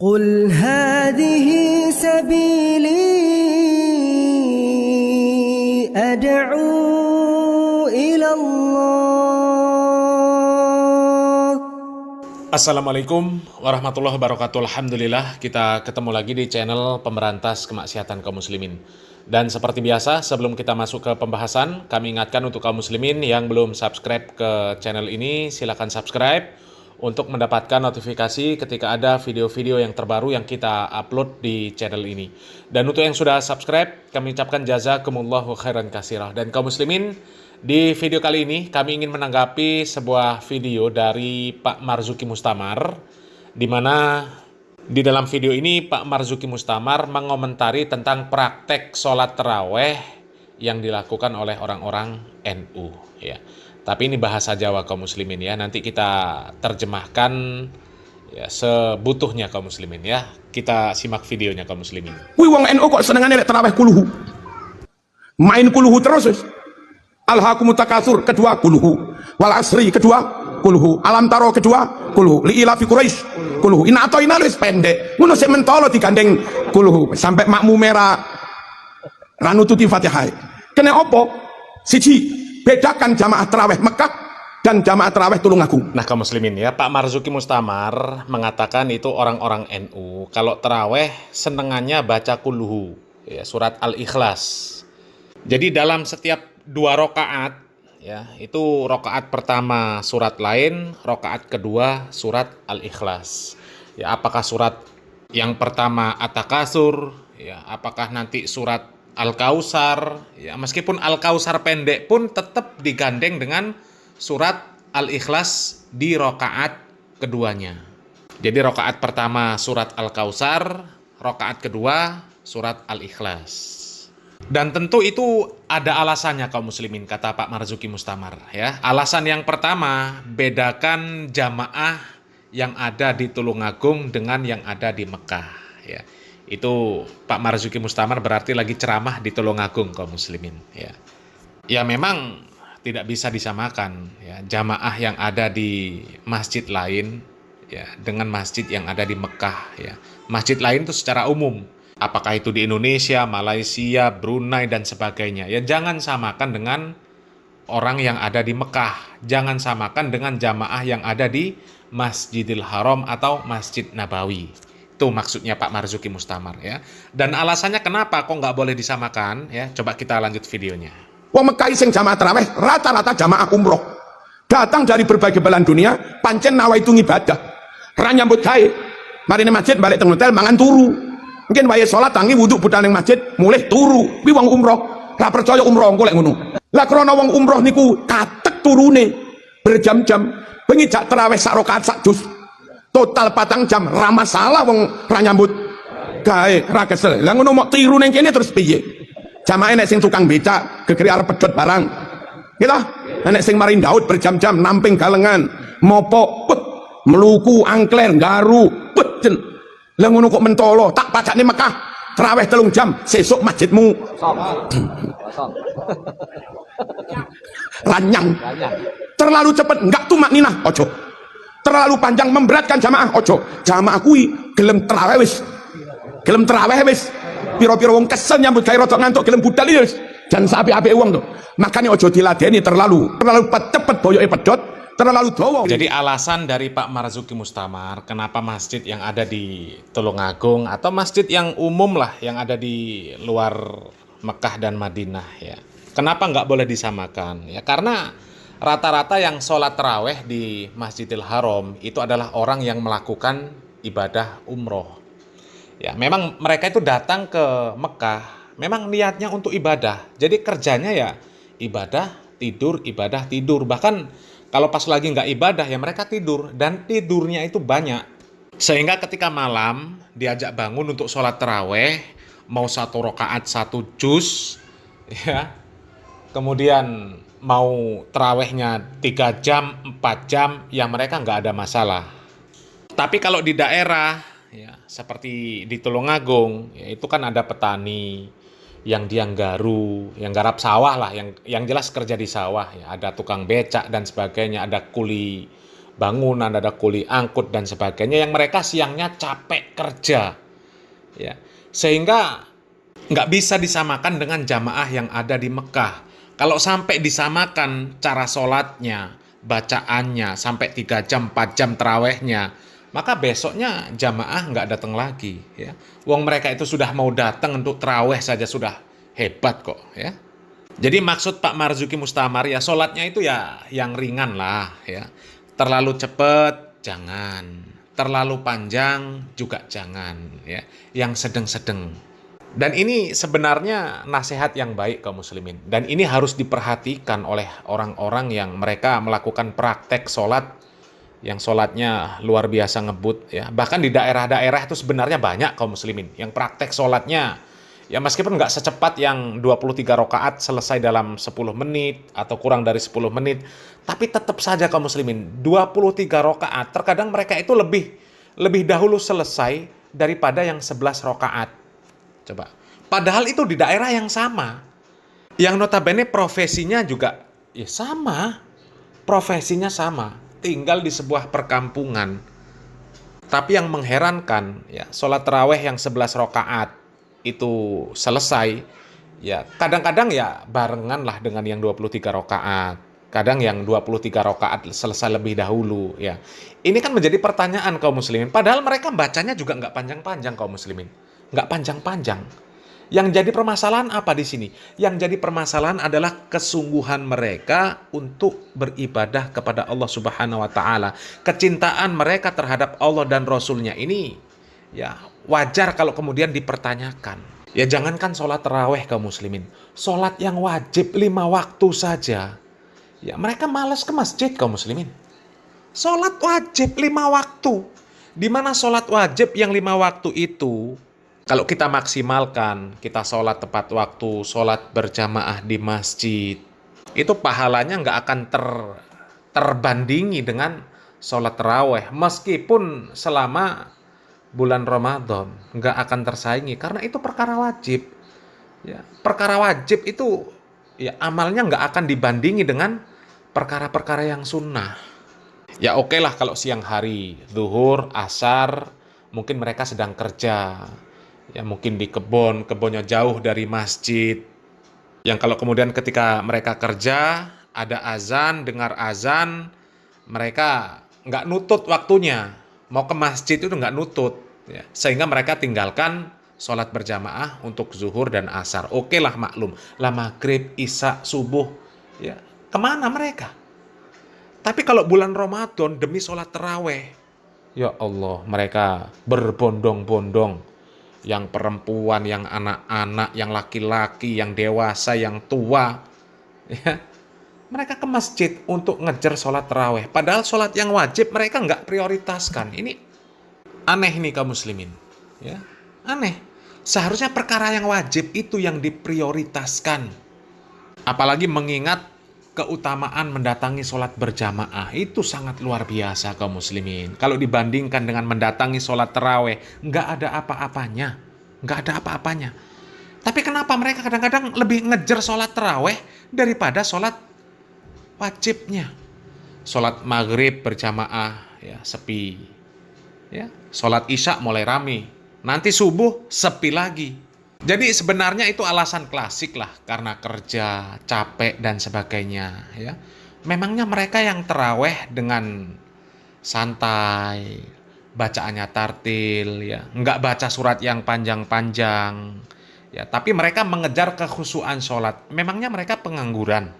قل هذه سبيلي أدعو إلى الله. Assalamualaikum warahmatullahi wabarakatuh. Alhamdulillah kita ketemu lagi di channel Pemberantas Kemaksiatan Kaum Muslimin. Dan seperti biasa, sebelum kita masuk ke pembahasan, kami ingatkan untuk kaum muslimin yang belum subscribe ke channel ini, silakan subscribe untuk mendapatkan notifikasi ketika ada video-video yang terbaru yang kita upload di channel ini. Dan untuk yang sudah subscribe, kami ucapkan jazakumullahu khairan katsirah. Dan kaum muslimin, di video kali ini kami ingin menanggapi sebuah video dari Pak Marzuki Mustamar, di mana di dalam video ini Pak Marzuki Mustamar mengomentari tentang praktek sholat taraweh yang dilakukan oleh orang-orang NU. Ya. Tapi ini bahasa Jawa kaum muslimin ya. Nanti kita terjemahkan ya sebutuhnya kaum muslimin ya. Kita simak videonya kaum muslimin. Kuwi wong NU kok senengane lek taraweh kuluhu. Main kuluhu terus. Alhaakumut takatsur kedua kuluhu. Wal asri kedua kuluhu. Alam taro kedua kuluhu. Li ila fi Quraisy kuluhu. Ina atau ina wis pendek. Ngono sik mentolo digandeng kuluhu sampai makmume ra nututi Fatihah. Kene opo? Siji, bedakan jamaah tarawih Mekah dan jamaah tarawih Tulungagung. Nah kaum muslimin ya, Pak Marzuki Mustamar mengatakan itu orang-orang NU kalau tarawih senengannya baca kuluhu ya, surat Al-Ikhlas. Jadi dalam setiap 2 rakaat ya, itu rakaat pertama surat lain, rakaat kedua surat Al-Ikhlas. Ya, apakah surat yang pertama At-Takatsur ya, apakah nanti surat Al-Kausar ya, meskipun Al-Kausar pendek pun tetap digandeng dengan surat Al-Ikhlas di rakaat keduanya. Jadi rakaat pertama surat Al-Kausar, rakaat kedua surat Al-Ikhlas. Dan tentu itu ada alasannya kaum muslimin, kata Pak Marzuki Mustamar ya. Alasan yang pertama, bedakan jamaah yang ada di Tulungagung dengan yang ada di Mekah ya. Itu Pak Marzuki Mustamar berarti lagi ceramah di Tulungagung kaum muslimin ya. Ya memang tidak bisa disamakan ya jamaah yang ada di masjid lain ya dengan masjid yang ada di Mekah ya. Masjid lain itu secara umum, apakah itu di Indonesia, Malaysia, Brunei dan sebagainya. Ya jangan samakan dengan orang yang ada di Mekah. Jangan samakan dengan jamaah yang ada di Masjidil Haram atau Masjid Nabawi. Itu maksudnya Pak Marzuki Mustamar ya. Dan alasannya kenapa kok nggak boleh disamakan ya. Coba kita lanjut videonya. Wong Mekah sing jamaah tarawih rata-rata jamaah umroh. Datang dari berbagai belahan dunia, pancen nawaitu ibadah. Ra nyambut gawe. Marine masjid balik teng hotel mangan turu. Mungkin wayahe salat tangi wudu budal ning masjid, mulih turu. Kuwi wong umroh. Ra percaya umroh engko lek ngono. Lah krana wong umroh niku katek turune berjam-jam. Bengi jak tarawih sak rakaat sak juz. Total 4 jam ra masalah wong ra nyambut gawe ra kesel. Lah ngono mok tiru ning kene terus piye? Jamaah nek sing tukang becak gegeri arep pedhot barang. Gitu. Nek sing mari ndaut berjam-jam namping galengan, mopo, meluku, angkler, garu, jen. Lah ngono kok mentolo, tak pajakne Mekah. Tarawih 3 jam, sesuk masjidmu ranyang. Terlalu cepet, enggak tumak ninah, ojo. Terlalu panjang memberatkan jamaah, ojo. Jamaah kuwi gelem tarawih wis. Gelem tarawih wis. Piro-piro wong kesel nyambut gawe rada ngantuk gelem budal wis. Jan sapi-apike wong to. Makane ojo diladeni terlalu cepet boyoke pedhot, terlalu dawa. Jadi alasan dari Pak Marzuki Mustamar kenapa masjid yang ada di Tulungagung atau masjid yang umum lah yang ada di luar Mekah dan Madinah ya. Kenapa nggak boleh disamakan? Ya karena rata-rata yang sholat taraweh di Masjidil Haram itu adalah orang yang melakukan ibadah umroh. Ya, memang mereka itu datang ke Mekah, memang niatnya untuk ibadah. Jadi kerjanya ya ibadah, tidur. Bahkan kalau pas lagi nggak ibadah ya mereka tidur. Dan tidurnya itu banyak. Sehingga ketika malam diajak bangun untuk sholat taraweh, mau 1 rakaat 1 juz, ya, kemudian mau tarawehnya 3 jam, 4 jam, ya mereka nggak ada masalah. Tapi kalau di daerah, ya seperti di Tulungagung, ya itu kan ada petani yang dia yang garap sawah lah, yang jelas kerja di sawah, ya ada tukang becak dan sebagainya, ada kuli bangunan, ada kuli angkut dan sebagainya yang mereka siangnya capek kerja. Ya. Sehingga nggak bisa disamakan dengan jamaah yang ada di Mekah. Kalau sampai disamakan cara sholatnya, bacaannya, sampai 3 jam, 4 jam terawihnya, maka besoknya jamaah nggak datang lagi. Ya. Wong mereka itu sudah mau datang untuk terawih saja sudah hebat kok. Ya. Jadi maksud Pak Marzuki Mustamar ya sholatnya itu ya yang ringan lah. Ya. Terlalu cepat, jangan. Terlalu panjang juga jangan. Ya. Yang sedang-sedang. Dan ini sebenarnya nasihat yang baik kaum muslimin. Dan ini harus diperhatikan oleh orang-orang yang mereka melakukan praktek sholat yang sholatnya luar biasa ngebut. Ya. Bahkan di daerah-daerah itu sebenarnya banyak kaum muslimin yang praktek sholatnya. Ya meskipun nggak secepat yang 23 rakaat selesai dalam 10 menit atau kurang dari 10 menit. Tapi tetap saja kaum muslimin 23 rakaat terkadang mereka itu lebih dahulu selesai daripada yang 11 rakaat. Coba. Padahal itu di daerah yang sama. Yang notabene profesinya juga ya sama. Profesinya sama. Tinggal di sebuah perkampungan. Tapi yang mengherankan, ya, sholat tarawih yang 11 rakaat itu selesai. Ya, kadang-kadang ya barengan lah dengan yang 23 rakaat. Kadang yang 23 rakaat selesai lebih dahulu. Ya. Ini kan menjadi pertanyaan kaum muslimin. Padahal mereka bacanya juga nggak panjang-panjang kaum muslimin. Nggak panjang-panjang. Yang jadi permasalahan apa di sini? Yang jadi permasalahan adalah kesungguhan mereka untuk beribadah kepada Allah Subhanahu wa taala. Kecintaan mereka terhadap Allah dan Rasul-Nya ini ya wajar kalau kemudian dipertanyakan. Ya jangankan sholat tarawih kaum muslimin, sholat yang wajib 5 waktu saja. Ya mereka malas ke masjid kaum muslimin. Sholat wajib 5 waktu. Di mana sholat wajib yang 5 waktu itu kalau kita maksimalkan, kita sholat tepat waktu, sholat berjamaah di masjid, itu pahalanya nggak akan terbandingi dengan sholat tarawih. Meskipun selama bulan Ramadan, nggak akan tersaingi. Karena itu perkara wajib. Ya, perkara wajib itu ya amalnya nggak akan dibandingi dengan perkara-perkara yang sunnah. Ya oke lah kalau siang hari, zuhur, asar, mungkin mereka sedang kerja. Ya mungkin di kebunnya jauh dari masjid. Yang kalau kemudian ketika mereka kerja, ada azan, dengar azan, mereka nggak nutut waktunya. Mau ke masjid itu nggak nutut. Ya. Sehingga mereka tinggalkan sholat berjamaah untuk zuhur dan asar. Oke lah maklum. Lah maghrib, isya, subuh. Ya. Kemana mereka? Tapi kalau bulan Ramadan demi sholat tarawih, ya Allah mereka berbondong-bondong. Yang perempuan, yang anak-anak, yang laki-laki, yang dewasa, yang tua. Ya. Mereka ke masjid untuk ngejar sholat tarawih. Padahal sholat yang wajib mereka nggak prioritaskan. Ini aneh nih kaum muslimin. Ya. Aneh. Seharusnya perkara yang wajib itu yang diprioritaskan. Apalagi mengingat keutamaan mendatangi sholat berjamaah. Itu sangat luar biasa kaum muslimin. Kalau dibandingkan dengan mendatangi sholat tarawih, nggak ada apa-apanya. Nggak ada apa-apanya. Tapi kenapa mereka kadang-kadang lebih ngejar sholat tarawih daripada sholat wajibnya? Sholat maghrib berjamaah, ya sepi. Ya, sholat isya mulai rame. Nanti subuh sepi lagi. Jadi sebenarnya itu alasan klasik lah karena kerja, capek dan sebagainya. Ya, memangnya mereka yang tarawih dengan santai, bacaannya tartil, ya, nggak baca surat yang panjang-panjang. Ya, tapi mereka mengejar kekhusyuan sholat. Memangnya mereka pengangguran?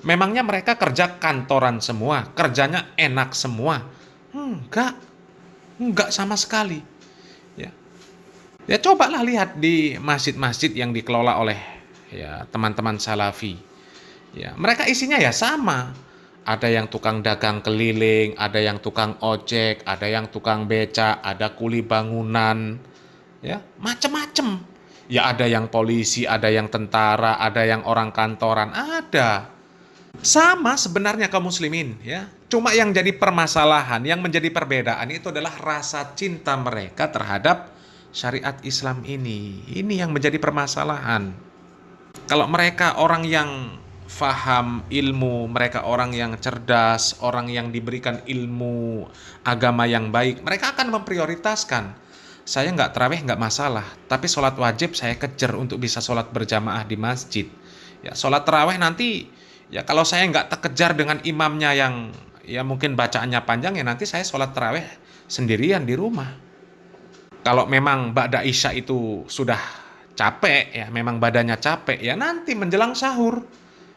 Memangnya mereka kerja kantoran semua, kerjanya enak semua? Enggak sama sekali. Ya. Ya cobalah lihat di masjid-masjid yang dikelola oleh ya teman-teman salafi. Ya, mereka isinya ya sama. Ada yang tukang dagang keliling, ada yang tukang ojek, ada yang tukang beca, ada kuli bangunan. Ya, macam-macam. Ya ada yang polisi, ada yang tentara, ada yang orang kantoran, ada. Sama sebenarnya kaum muslimin, ya. Cuma yang jadi permasalahan, yang menjadi perbedaan itu adalah rasa cinta mereka terhadap syariat Islam ini. Ini yang menjadi permasalahan. Kalau mereka orang yang faham ilmu, mereka orang yang cerdas, orang yang diberikan ilmu agama yang baik, mereka akan memprioritaskan, saya nggak tarawih nggak masalah, tapi sholat wajib saya kejar untuk bisa sholat berjamaah di masjid. Ya, sholat tarawih nanti, ya kalau saya nggak terkejar dengan imamnya yang ya mungkin bacaannya panjang, ya nanti saya sholat tarawih sendirian di rumah. Kalau memang ba'da isya itu sudah capek, ya memang badannya capek, ya nanti menjelang sahur,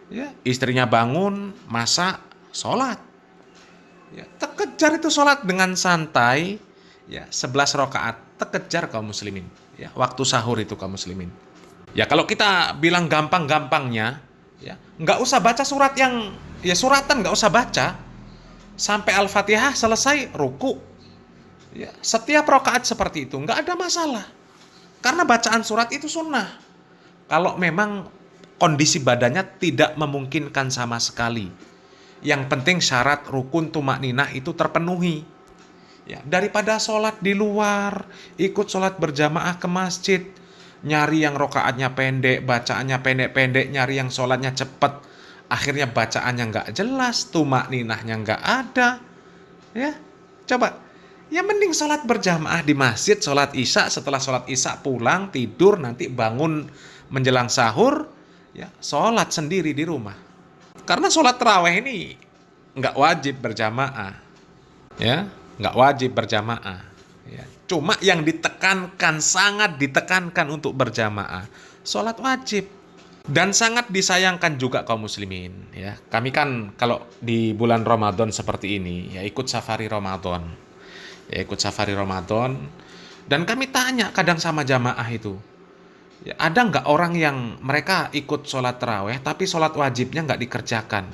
ya istrinya bangun, masak, sholat. Ya, terkejar itu sholat dengan santai, ya 11 rakaat, terkejar kaum muslimin. Ya, waktu sahur itu kaum muslimin. Ya kalau kita bilang gampang-gampangnya, ya nggak usah baca surat yang, ya suratan nggak usah baca. Sampai Al-Fatihah selesai, ruku. Ya, setiap rakaat seperti itu, nggak ada masalah. Karena bacaan surat itu sunnah. Kalau memang kondisi badannya tidak memungkinkan sama sekali. Yang penting syarat rukun tumakninah itu terpenuhi. Ya, daripada sholat di luar, ikut sholat berjamaah ke masjid, nyari yang rokaatnya pendek, bacaannya pendek-pendek, nyari yang sholatnya cepat, akhirnya bacaannya nggak jelas, tumakninahnya nggak ada. Ya, coba. Ya mending sholat berjamaah di masjid, sholat isya, setelah sholat isya pulang, tidur, nanti bangun menjelang sahur, ya sholat sendiri di rumah. Karena sholat tarawih ini nggak wajib berjamaah, ya nggak wajib berjamaah. Ya. Cuma yang ditekankan, sangat ditekankan untuk berjamaah, sholat wajib. Dan sangat disayangkan juga kaum muslimin. Ya, kami kan kalau di bulan Ramadan seperti ini, ya ikut safari Ramadan. Ya ikut safari Ramadan. Dan kami tanya kadang sama jamaah itu, ya, ada nggak orang yang mereka ikut sholat taraweh tapi sholat wajibnya nggak dikerjakan?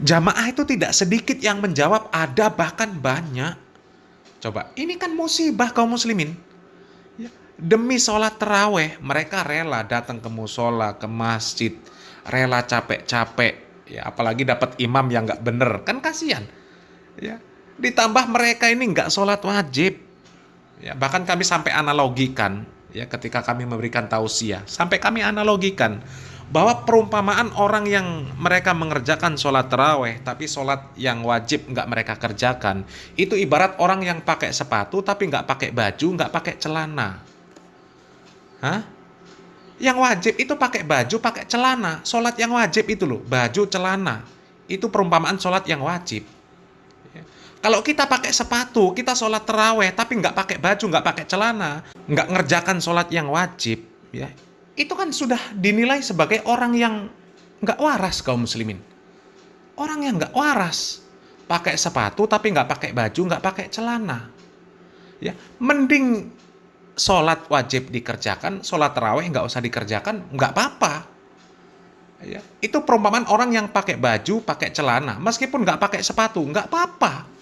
Jamaah itu tidak sedikit yang menjawab, ada bahkan banyak. Coba, ini kan musibah kaum muslimin. Ya, demi sholat taraweh mereka rela datang ke musola, ke masjid, rela capek-capek. Ya, apalagi dapat imam yang nggak bener, kan kasihan. Ya, ditambah mereka ini nggak sholat wajib. Ya, bahkan kami sampai analogikan, ya ketika kami memberikan tausiah, sampai kami analogikan bahwa perumpamaan orang yang mereka mengerjakan sholat taraweh tapi sholat yang wajib nggak mereka kerjakan, itu ibarat orang yang pakai sepatu tapi nggak pakai baju, nggak pakai celana. Hah? Yang wajib itu pakai baju, pakai celana. Sholat yang wajib itu loh, baju, celana. Itu perumpamaan sholat yang wajib. Kalau kita pakai sepatu, kita sholat taraweh tapi nggak pakai baju, nggak pakai celana, nggak ngerjakan sholat yang wajib, ya itu kan sudah dinilai sebagai orang yang nggak waras kaum muslimin. Orang yang nggak waras, pakai sepatu tapi nggak pakai baju, nggak pakai celana. Ya, mending sholat wajib dikerjakan, sholat taraweh nggak usah dikerjakan, nggak apa-apa. Ya, itu perumpamaan orang yang pakai baju, pakai celana, meskipun nggak pakai sepatu, nggak apa-apa.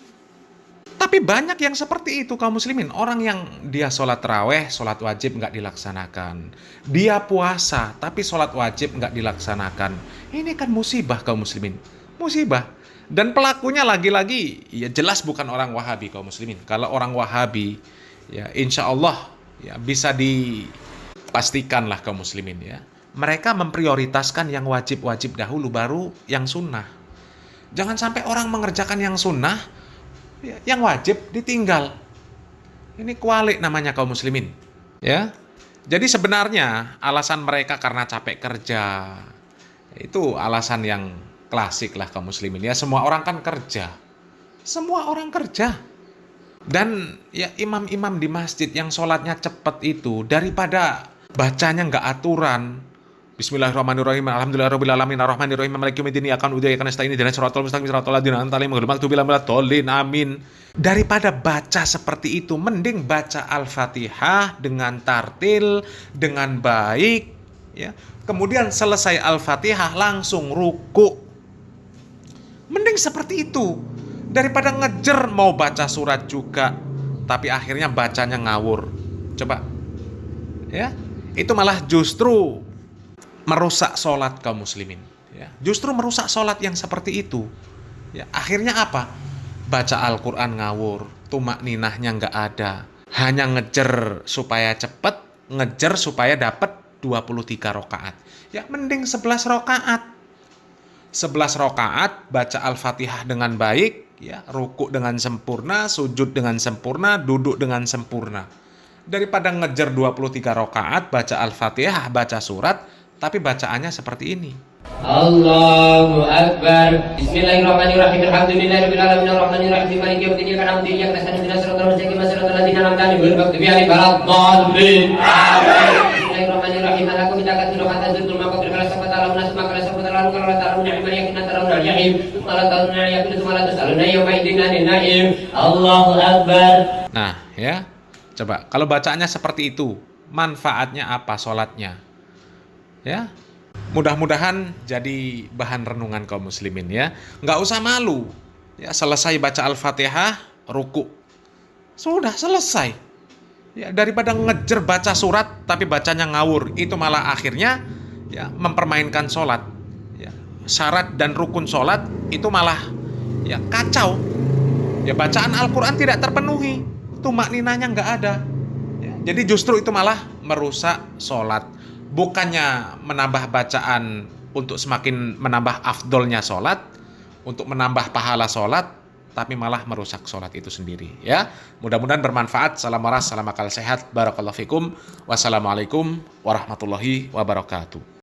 Tapi banyak yang seperti itu kaum muslimin. Orang yang dia sholat taraweh, sholat wajib nggak dilaksanakan. Dia puasa, tapi sholat wajib nggak dilaksanakan. Ini kan musibah kaum muslimin. Musibah. Dan pelakunya lagi-lagi, ya jelas bukan orang Wahabi kaum muslimin. Kalau orang Wahabi, ya insya Allah ya bisa dipastikan lah kaum muslimin ya. Mereka memprioritaskan yang wajib-wajib dahulu, baru yang sunnah. Jangan sampai orang mengerjakan yang sunnah, yang wajib ditinggal. Ini kualik namanya kaum muslimin. Ya. Jadi sebenarnya alasan mereka karena capek kerja. Itu alasan yang klasik lah kaum muslimin. Ya semua orang kan kerja. Semua orang kerja. Dan ya imam-imam di masjid yang sholatnya cepat itu, daripada bacanya nggak aturan, Bismillahirrahmanirrahim. Alhamdulillahirabbil alamin arrahmanirrahim maliki yaumiddin iyyaka na'budu wa iyyaka nasta'in ihdinas siratal mustaqim siratal ladzina an'amta 'alaihim ghairil maghdubi 'alaihim waladdallin. Amin. Daripada baca seperti itu, mending baca Al-Fatihah dengan tartil, dengan baik, ya. Kemudian selesai Al-Fatihah langsung ruku. Mending seperti itu daripada ngejer mau baca surat juga tapi akhirnya bacanya ngawur. Coba. Ya. Itu malah justru merusak sholat kaum muslimin. Ya, justru merusak sholat yang seperti itu. Ya, akhirnya apa? Baca Al-Quran ngawur, tumakninahnya nggak ada. Hanya ngejer supaya cepat, ngejer supaya dapat 23 rakaat. Ya, mending 11 rakaat. 11 rakaat baca Al-Fatihah dengan baik, ya, ruku dengan sempurna, sujud dengan sempurna, duduk dengan sempurna. Daripada ngejar 23 rakaat baca Al-Fatihah, baca surat, tapi bacaannya seperti ini. Allahu Akbar. Bismillahirrahmanirrahim. Alhamdulillahirabbil alamin arrahmanir rahim maliki yaumiddin iyyaka na'budu wa iyyaka nasta'in ihdinas siratal mustaqim siratal ladzina an'amta 'alaihim ghairil maghdubi 'alaihim waladdallin. Amin. Bismillahirrahmanirrahim. Alakum takatsuru hatta zurtumul maqabir fala sawfa ta'lamuna thumma qala sawfa ta'lamuna qala ta'lamuna 'ilman yaqinan tarawna al-jahim thumma la tarawna al-yaqin thumma la tas'aluna yawma idzin 'anil na'im. Allahu Akbar. Nah, ya. Coba kalau bacaannya seperti itu, manfaatnya apa sholatnya? Ya. Mudah-mudahan jadi bahan renungan kaum muslimin ya. Nggak usah malu. Ya, selesai baca Al-Fatihah, ruku. Sudah selesai. Ya, daripada ngejar baca surat tapi bacanya ngawur, itu malah akhirnya ya mempermainkan sholat. Ya, syarat dan rukun sholat itu malah ya kacau. Ya, bacaan Al-Quran tidak terpenuhi. Tumakninanya nggak ada. Ya, jadi justru itu malah merusak sholat. Bukannya menambah bacaan untuk semakin menambah afdolnya sholat, untuk menambah pahala sholat, tapi malah merusak sholat itu sendiri. Ya, mudah-mudahan bermanfaat. Salam waras, salam akal sehat. Barakallahu fikum. Wassalamualaikum warahmatullahi wabarakatuh.